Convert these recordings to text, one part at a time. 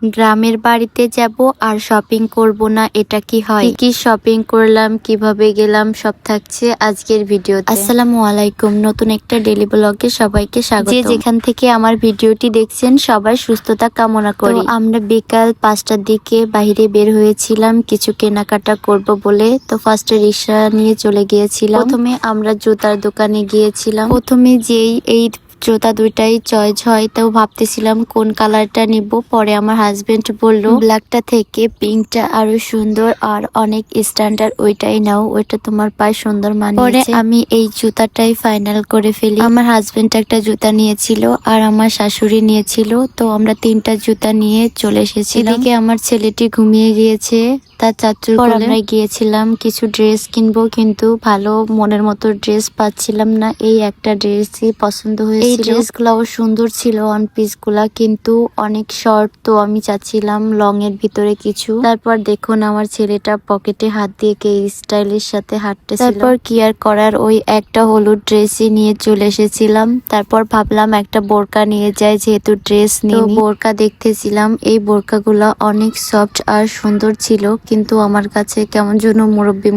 গ্রামের বাড়িতে যাব আর শপিং করব না, এটা কি হয়? কি শপিং করলাম, কিভাবে গেলাম, সব থাকছে আজকের ভিডিওতে। আসসালামু আলাইকুম, নতুন একটা ডেইলি ব্লগে সবাইকে স্বাগত। যে যেখান থেকে আমার ভিডিওটি দেখছেন সবার সুস্থতা কামনা করি। আমরা বিকাল 5টার দিকে বাইরে বের হয়েছিলাম কিছু কেনাকাটা করব বলে। তো ফার্স্টে রিক্সা নিয়ে চলে গিয়েছিলাম। প্রথমে আমরা জুতার দোকানে গিয়েছিলাম। প্রথমে যেই এই জুতা দুইটাই চয়েস হয়, তো ভাবতেছিলাম কোন কালারটা নিব। পরে আমার হাজবেন্ড বলল ব্ল্যাকটা থেকে পিঙ্কটা আরো সুন্দর আর অনেক স্ট্যান্ডার্ড, ওইটাই নাও, ওইটা তোমার পায়ে সুন্দর মানিয়েছে। পরে আমি এই জুতাটাই ফাইনাল করে ফেলি। আমার হাজবেন্ড একটা জুতা নিয়েছিল আর আমার শাশুড়ি নিয়েছিল, তো আমরা 3টা জুতা নিয়ে চলে এসেছি। এদিকে আমার ছেলেটি ঘুমিয়ে গিয়েছে তার চাচুর কোলে। আমরা গিয়েছিলাম কিছু ড্রেস কিনবো, কিন্তু ভালো মনের মতো ড্রেস পাচ্ছিলাম না। এই একটা ড্রেসই পছন্দ হয়েছিল। এই ড্রেসগুলাও সুন্দর ছিল, ওয়ান পিস গুলা, কিন্তু অনেক শর্ট, তো আমি চাচ্ছিলাম লং এর ভিতরে কিছু। তারপর দেখুন আমার ছেলেটা পকেটে হাত দিয়ে কে স্টাইলের সাথে হাঁটতেছিল। তারপর কি আর করার, ওই একটা হলুদ ড্রেসই নিয়ে চলে এসেছিলাম। তারপর ভাবলাম একটা বোরকা নিয়ে যাই, যেহেতু ড্রেস নিয়ে বোরকা দেখতেছিলাম। এই বোরকাগুলা অনেক সফট আর সুন্দর ছিল, কিন্তু আমার কাছে কেমন যেন মুরব্বি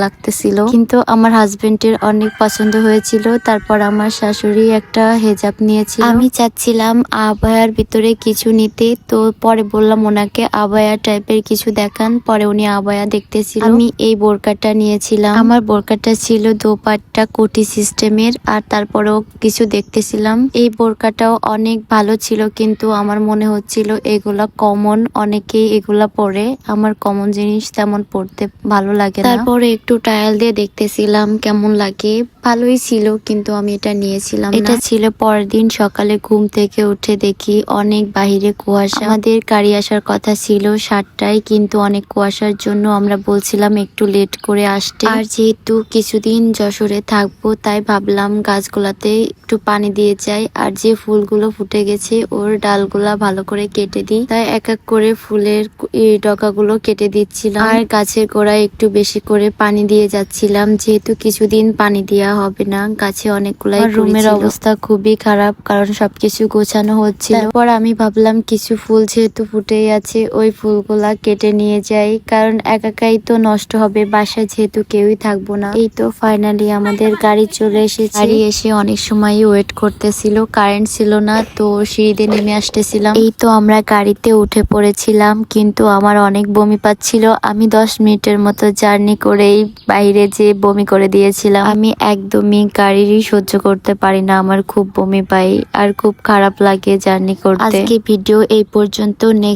লাগতেছিল, কিন্তু আমার হাজবেন্ডের অনেক পছন্দ হয়েছিল। তারপর আমার শাশুড়ি একটা হেজাব নিয়েছিল। আমি চাচ্ছিলাম আবায়ার ভিতরে কিছু নিতে, তো পরে বললাম ওনাকে আবায়া টাইপের কিছু দেখান। পরে উনি আবায়া দেখতেছিল। আমি এই বোরকাটা নিয়েছিলাম। আমার বোরকাটা ছিল দোপাট্টা কোটি সিস্টেমের, আর তারপরেও কিছু দেখতেছিলাম। এই বোরকাটাও অনেক ভালো ছিল, কিন্তু আমার মনে হচ্ছিল এগুলা কমন, অনেকেই এগুলা পরে, আমার কমন জিনিস তেমন পড়তে ভালো লাগে না। তারপরে একটু ট্রায়াল দিয়ে দেখতেছিলাম কেমন লাগে, ভালোই ছিল, কিন্তু আমি এটা নিয়েছিলাম। এটা ছিল পরের দিন সকালে ঘুম থেকে উঠে দেখি অনেক বাহিরে কুয়াশা। আমাদের গাড়ি আসার কথা ছিল 7টায়, কিন্তু অনেক কুয়াশার জন্য আমরা বলছিলাম একটু লেট করে আসতে। আর যেহেতু কিছুদিন যশোরে থাকবো, তাই ভাবলাম গাছগুলাতে একটু পানি দিয়ে যাই, আর যে ফুলগুলো ফুটে গেছে ওর ডালগুলা ভালো করে কেটে দিই। তাই এক এক করে ফুলের ডগাগুলো কেটে দিচ্ছিলাম, আর গাছের গোড়ায় একটু বেশি করে পানি দিয়ে যাচ্ছিলাম, যেহেতু কিছুদিন পানি দেওয়া হবে না। গাছে অনেকগুলাই রুমের অবস্থা খুবই খারাপ, কারণ সবকিছু গোছানো হচ্ছিল। তারপর আমি ভাবলাম কিছু ফুল যেহেতু ফুটেই আছে, ওই ফুলগুলা কেটে নিয়ে যাই, কারণ একাই তো নষ্ট হবে, বাসায় যেহেতু কেউই থাকবো না। এই তো ফাইনালি আমাদের গাড়ি চলে এসেছে। গাড়ি এসে অনেক সময় ওয়েট করতেছিল, কারেন্ট ছিল না, তো সিঁড়িতে নেমে আসতেছিলাম। এই তো আমরা গাড়িতে উঠে পড়েছিলাম, কিন্তু আমার অনেক বমি পাচ্ছিল। আমি 10 মিনিটের মতো জার্নি করেই বাইরে যে বমি করে দিয়েছিলাম। আমি একদমই গাড়িরই সহ্য করতে পারি না, আমার খুব বমি পাই আর খুব খারাপ লাগে জার্নি করতে। আজকে ভিডিও এই পর্যন্ত। নেক্সট